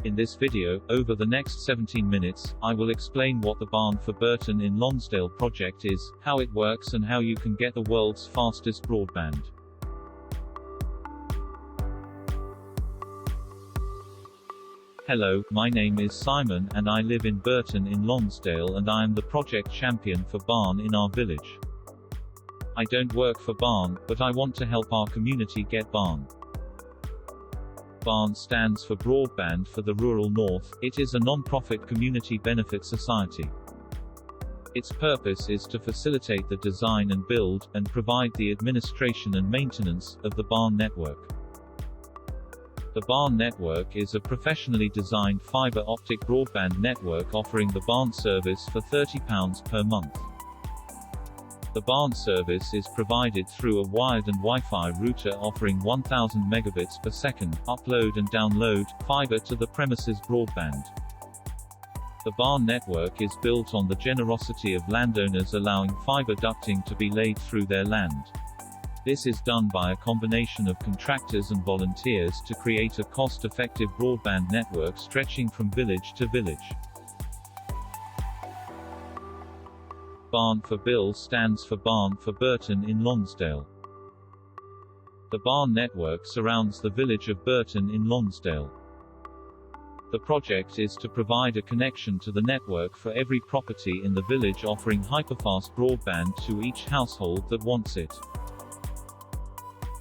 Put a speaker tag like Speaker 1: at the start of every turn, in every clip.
Speaker 1: In this video, over the next 17 minutes, I will explain what the Barn for Burton in Lonsdale project is, how it works and how you can get the world's fastest broadband. Hello, my name is Simon and I live in Burton in Lonsdale and I am the project champion for Barn in our village. I don't work for Barn, but I want to help our community get Barn. Barn stands for Broadband for the Rural North. It is a non-profit community benefit society. Its purpose is to facilitate the design and build, and provide the administration and maintenance, of the Barn network. The Barn network is a professionally designed fiber optic broadband network offering the Barn service for £30 per month. The Barn service is provided through a wired and Wi-Fi router offering 1000 megabits per second, upload and download, fiber to the premises broadband. The Barn network is built on the generosity of landowners allowing fiber ducting to be laid through their land. This is done by a combination of contractors and volunteers to create a cost-effective broadband network stretching from village to village. Barn for BIL stands for Barn for Burton in Lonsdale. The Barn network surrounds the village of Burton in Lonsdale. The project is to provide a connection to the network for every property in the village, offering hyperfast broadband to each household that wants it.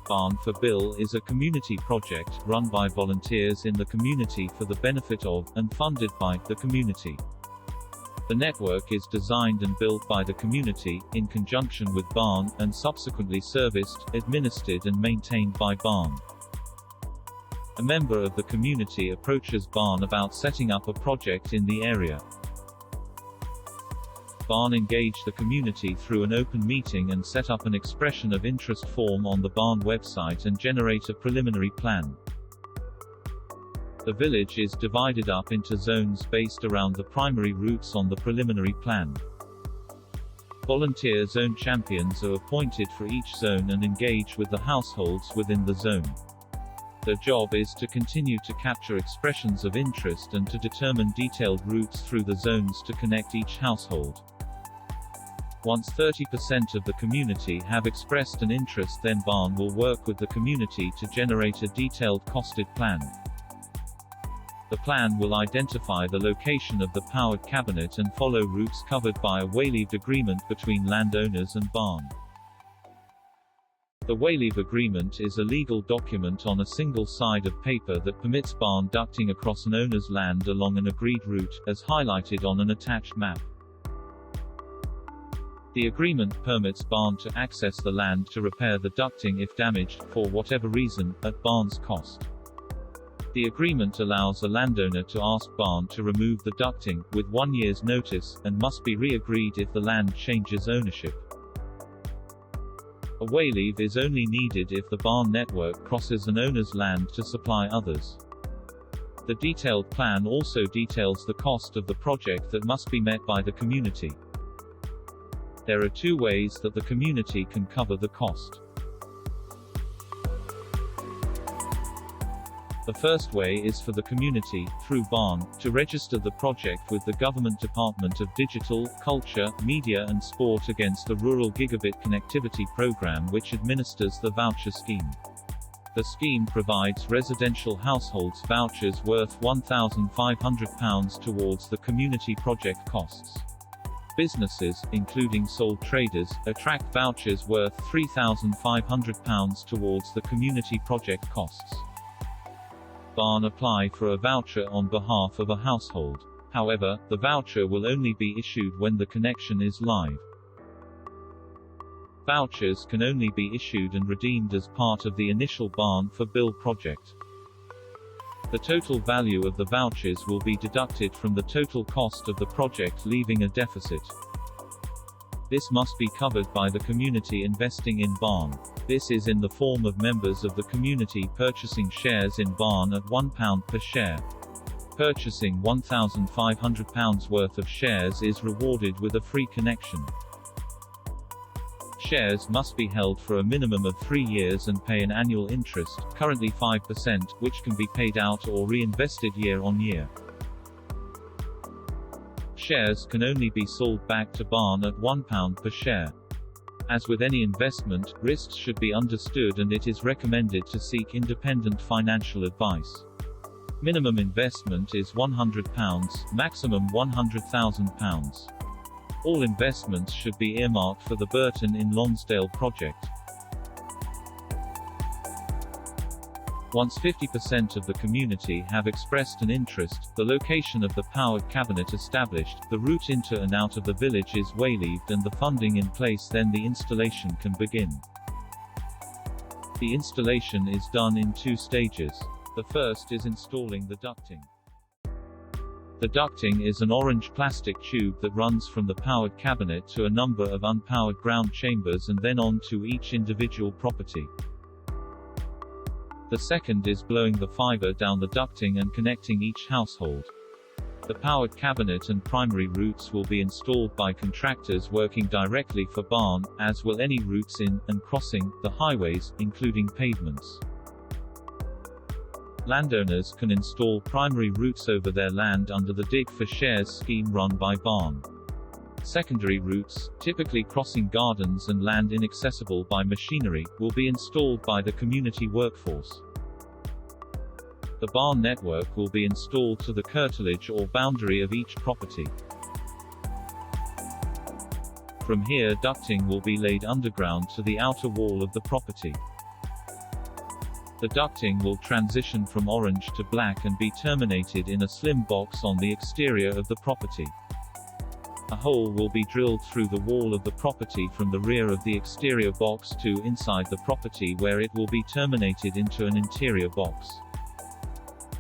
Speaker 1: Barn for BIL is a community project, run by volunteers in the community for the benefit of, and funded by, the community. The network is designed and built by the community, in conjunction with Barn, and subsequently serviced, administered and maintained by Barn. A member of the community approaches Barn about setting up a project in the area. Barn engage the community through an open meeting and set up an expression of interest form on the Barn website and generate a preliminary plan. The village is divided up into zones based around the primary routes on the preliminary plan. Volunteer zone champions are appointed for each zone and engage with the households within the zone. Their job is to continue to capture expressions of interest and to determine detailed routes through the zones to connect each household. Once 30% of the community have expressed an interest, then Barn will work with the community to generate a detailed costed plan. The plan will identify the location of the powered cabinet and follow routes covered by a Wayleaves agreement between landowners and Barn. The Wayleaves agreement is a legal document on a single side of paper that permits Barn ducting across an owner's land along an agreed route, as highlighted on an attached map. The agreement permits Barn to access the land to repair the ducting if damaged, for whatever reason, at Barn's cost. The agreement allows a landowner to ask Barn to remove the ducting, with 1 year's notice, and must be re-agreed if the land changes ownership. A Wayleave is only needed if the Barn network crosses an owner's land to supply others. The detailed plan also details the cost of the project that must be met by the community. There are two ways that the community can cover the cost. The first way is for the community, through Barn, to register the project with the Government Department of Digital, Culture, Media and Sport against the Rural Gigabit Connectivity Program, which administers the voucher scheme. The scheme provides residential households vouchers worth £1,500 towards the community project costs. Businesses, including sole traders, attract vouchers worth £3,500 towards the community project costs. Barn apply for a voucher on behalf of a household. However, the voucher will only be issued when the connection is live. Vouchers can only be issued and redeemed as part of the initial Barn for BIL project. The total value of the vouchers will be deducted from the total cost of the project, leaving a deficit. This must be covered by the community investing in Barn. This is in the form of members of the community purchasing shares in Barn at £1 per share. Purchasing £1,500 worth of shares is rewarded with a free connection. Shares must be held for a minimum of 3 years and pay an annual interest, currently 5%, which can be paid out or reinvested year on year. Shares can only be sold back to Barn at £1 per share. As with any investment, risks should be understood and it is recommended to seek independent financial advice. Minimum investment is £100, maximum £100,000. All investments should be earmarked for the Burton in Lonsdale project. Once 50% of the community have expressed an interest, the location of the powered cabinet established, the route into and out of the village is wayleaved and the funding in place, then the installation can begin. The installation is done in 2 stages. The first is installing the ducting. The ducting is an orange plastic tube that runs from the powered cabinet to a number of unpowered ground chambers and then on to each individual property. The second is blowing the fibre down the ducting and connecting each household. The powered cabinet and primary routes will be installed by contractors working directly for Barn, as will any routes in, and crossing, the highways, including pavements. Landowners can install primary routes over their land under the Dig for Shares scheme run by Barn. Secondary routes, typically crossing gardens and land inaccessible by machinery, will be installed by the community workforce. The Barn network will be installed to the curtilage or boundary of each property. From here, ducting will be laid underground to the outer wall of the property. The ducting will transition from orange to black and be terminated in a slim box on the exterior of the property. A hole will be drilled through the wall of the property from the rear of the exterior box to inside the property, where it will be terminated into an interior box.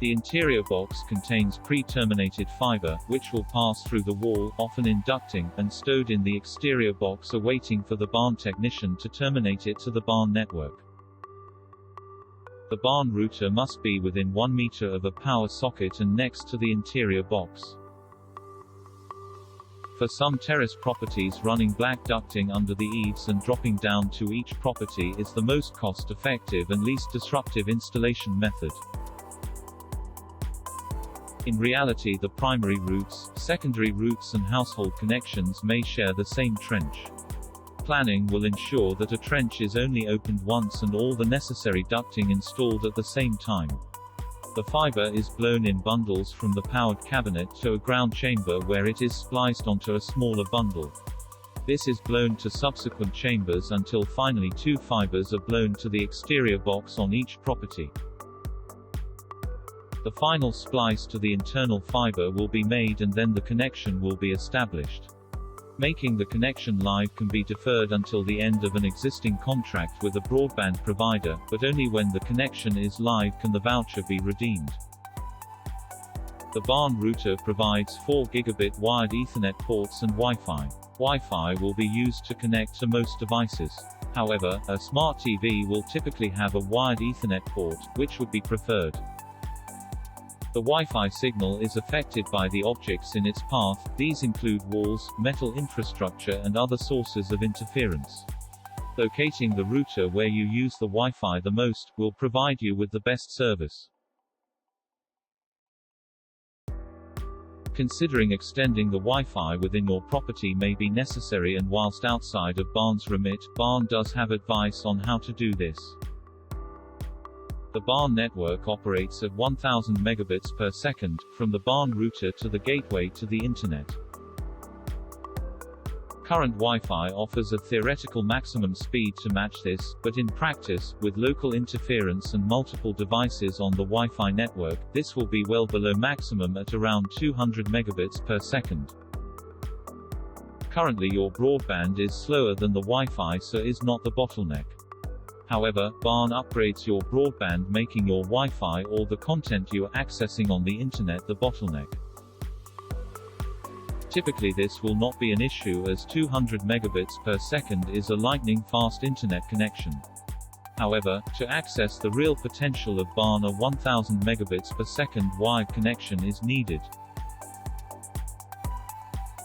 Speaker 1: The interior box contains pre-terminated fibre, which will pass through the wall, often in ducting, and stowed in the exterior box awaiting for the Barn technician to terminate it to the Barn network. The Barn router must be within 1 meter of a power socket and next to the interior box. For some terrace properties, running black ducting under the eaves and dropping down to each property is the most cost-effective and least disruptive installation method. In reality, the primary routes, secondary routes and household connections may share the same trench. Planning will ensure that a trench is only opened once and all the necessary ducting installed at the same time. The fibre is blown in bundles from the powered cabinet to a ground chamber where it is spliced onto a smaller bundle. This is blown to subsequent chambers until finally 2 fibres are blown to the exterior box on each property. The final splice to the internal fibre will be made and then the connection will be established. Making the connection live can be deferred until the end of an existing contract with a broadband provider, but only when the connection is live can the voucher be redeemed. The Barn router provides 4 Gigabit wired Ethernet ports and Wi-Fi. Wi-Fi will be used to connect to most devices. However, a smart TV will typically have a wired Ethernet port, which would be preferred. The Wi-Fi signal is affected by the objects in its path. These include walls, metal infrastructure and other sources of interference. Locating the router where you use the Wi-Fi the most, will provide you with the best service. Considering extending the Wi-Fi within your property may be necessary, and whilst outside of Barn's remit, Barn does have advice on how to do this. The Barn network operates at 1000 megabits per second, from the Barn router to the gateway to the Internet. Current Wi-Fi offers a theoretical maximum speed to match this, but in practice, with local interference and multiple devices on the Wi-Fi network, this will be well below maximum at around 200 megabits per second. Currently your broadband is slower than the Wi-Fi, so is not the bottleneck. However, Barn upgrades your broadband, making your Wi-Fi or the content you are accessing on the Internet the bottleneck. Typically this will not be an issue, as 200 megabits per second is a lightning-fast Internet connection. However, to access the real potential of Barn, a 1000 megabits per second wired connection is needed.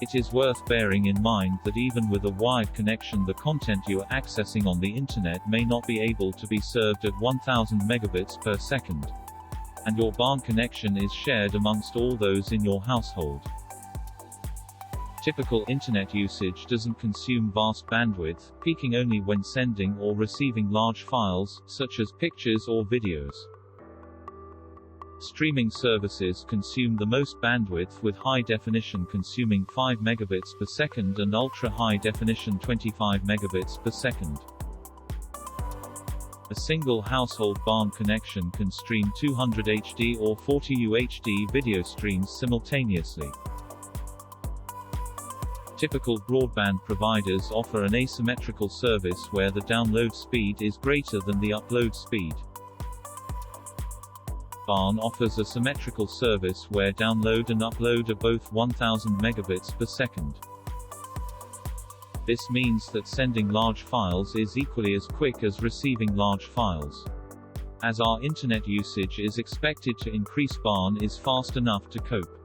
Speaker 1: It is worth bearing in mind that even with a wired connection, the content you are accessing on the internet may not be able to be served at 1000 megabits per second. And your barn connection is shared amongst all those in your household. Typical internet usage doesn't consume vast bandwidth, peaking only when sending or receiving large files, such as pictures or videos. Streaming services consume the most bandwidth, with high definition consuming 5 megabits per second and ultra high definition 25 megabits per second. A single household barn connection can stream 200 HD or 40 UHD video streams simultaneously. Typical broadband providers offer an asymmetrical service where the download speed is greater than the upload speed. Barn offers a symmetrical service where download and upload are both 1000 megabits per second. This means that sending large files is equally as quick as receiving large files. As our internet usage is expected to increase, barn is fast enough to cope.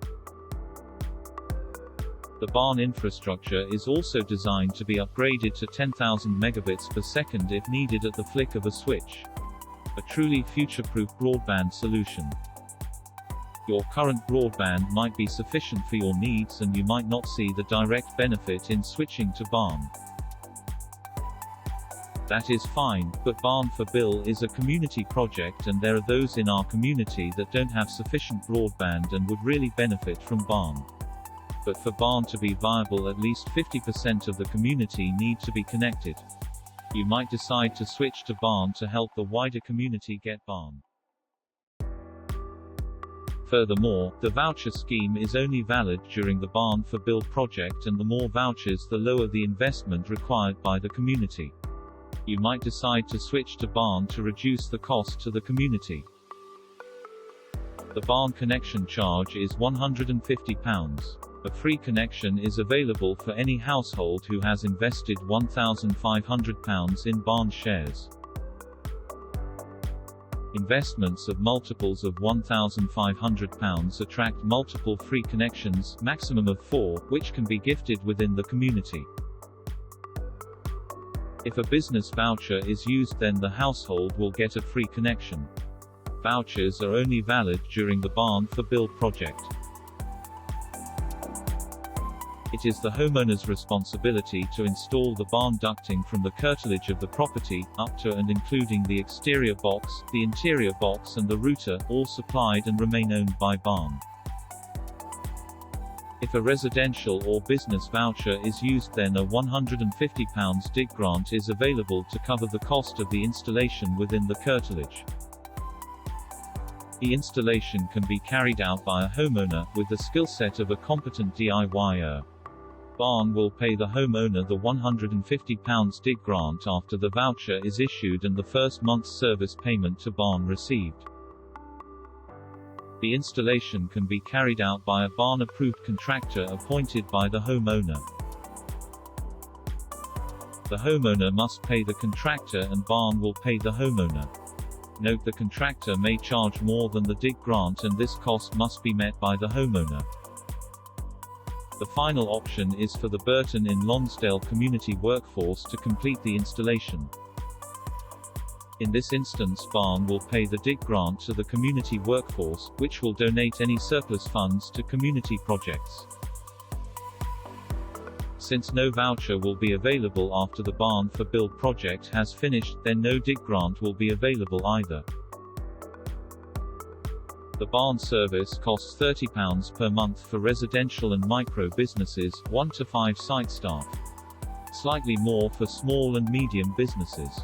Speaker 1: The barn infrastructure is also designed to be upgraded to 10,000 megabits per second if needed at the flick of a switch. A truly future-proof broadband solution. Your current broadband might be sufficient for your needs and you might not see the direct benefit in switching to barn. That is fine, but B4RN4BIL is a community project and there are those in our community that don't have sufficient broadband and would really benefit from barn. But for barn to be viable, at least 50% of the community need to be connected. You might decide to switch to barn to help the wider community get barn. Furthermore, the voucher scheme is only valid during the B4RN4BIL project, and the more vouchers, the lower the investment required by the community. You might decide to switch to barn to reduce the cost to the community. The barn connection charge is £150. A free connection is available for any household who has invested £1,500 in barn shares. Investments of multiples of £1,500 attract multiple free connections, maximum of 4, which can be gifted within the community. If a business voucher is used, then the household will get a free connection. Vouchers are only valid during the B4RN4BIL project. It is the homeowner's responsibility to install the barn ducting from the curtilage of the property, up to and including the exterior box, the interior box and the router, all supplied and remain owned by barn. If a residential or business voucher is used, then a £150 dig grant is available to cover the cost of the installation within the curtilage. The installation can be carried out by a homeowner, with the skill set of a competent DIYer. Barn will pay the homeowner the £150 dig grant after the voucher is issued and the first month's service payment to barn received. The installation can be carried out by a barn-approved contractor appointed by the homeowner. The homeowner must pay the contractor and barn will pay the homeowner. Note, the contractor may charge more than the dig grant and this cost must be met by the homeowner. The final option is for the Burton in Lonsdale community workforce to complete the installation. In this instance, barn will pay the dig grant to the community workforce, which will donate any surplus funds to community projects. Since no voucher will be available after the B4RN4BIL project has finished, then no dig grant will be available either. The barn service costs £30 per month for residential and micro businesses, 1 to 5 site staff. Slightly more for small and medium businesses.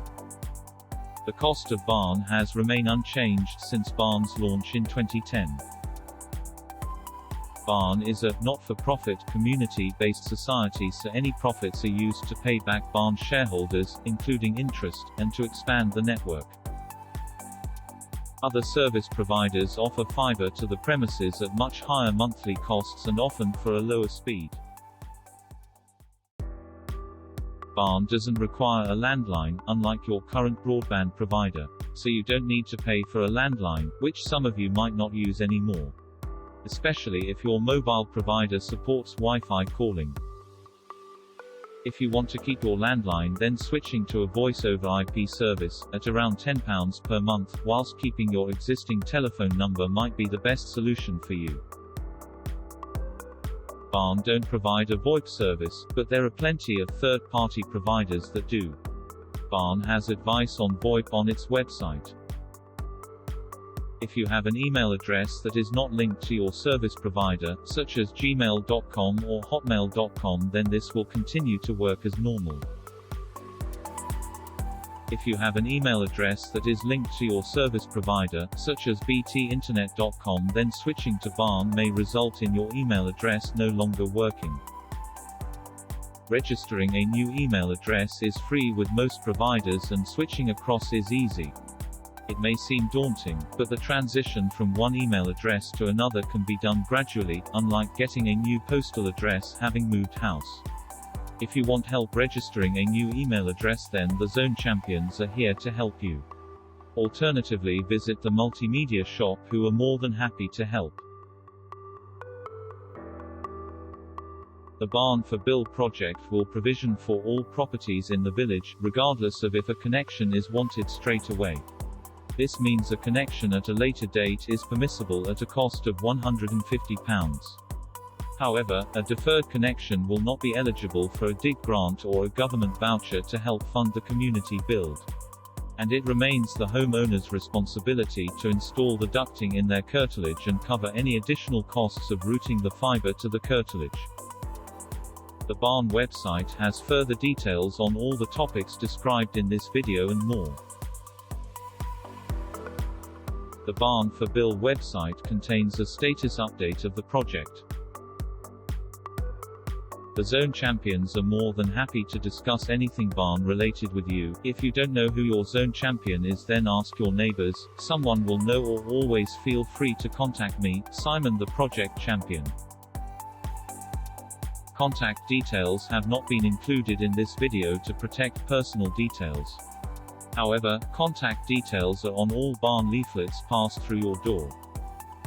Speaker 1: The cost of barn has remained unchanged since barn's launch in 2010. Barn is a not-for-profit, community-based society, so any profits are used to pay back barn shareholders, including interest, and to expand the network. Other service providers offer fibre to the premises at much higher monthly costs and often for a lower speed. Barn doesn't require a landline, unlike your current broadband provider, so you don't need to pay for a landline, which some of you might not use anymore. especially if your mobile provider supports Wi-Fi calling. If you want to keep your landline, then switching to a voice-over IP service, at around £10 per month, whilst keeping your existing telephone number might be the best solution for you. Burton don't provide a VoIP service, but there are plenty of third-party providers that do. Burton has advice on VoIP on its website. If you have an email address that is not linked to your service provider, such as gmail.com or hotmail.com, then this will continue to work as normal. If you have an email address that is linked to your service provider, such as btinternet.com, then switching to Burton may result in your email address no longer working. Registering a new email address is free with most providers, and switching across is easy. It may seem daunting, but the transition from one email address to another can be done gradually, unlike getting a new postal address having moved house. If you want help registering a new email address, then the Zone Champions are here to help you. Alternatively, visit the multimedia shop, who are more than happy to help. The B4RN4BIL project will provision for all properties in the village, regardless of if a connection is wanted straight away. This means a connection at a later date is permissible at a cost of £150. However, a deferred connection will not be eligible for a dig grant or a government voucher to help fund the community build. And it remains the homeowner's responsibility to install the ducting in their curtilage and cover any additional costs of routing the fibre to the curtilage. The Burton website has further details on all the topics described in this video and more. The B4RN4BIL website contains a status update of the project. The Zone Champions are more than happy to discuss anything Burton related with you. If you don't know who your Zone Champion is, then ask your neighbors, someone will know, or always feel free to contact me, Simon, the project champion. Contact details have not been included in this video to protect personal details. However, contact details are on all Burton leaflets passed through your door.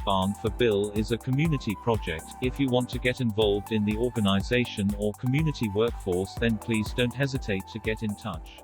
Speaker 1: B4RN4BIL is a community project. If you want to get involved in the organization or community workforce, then please don't hesitate to get in touch.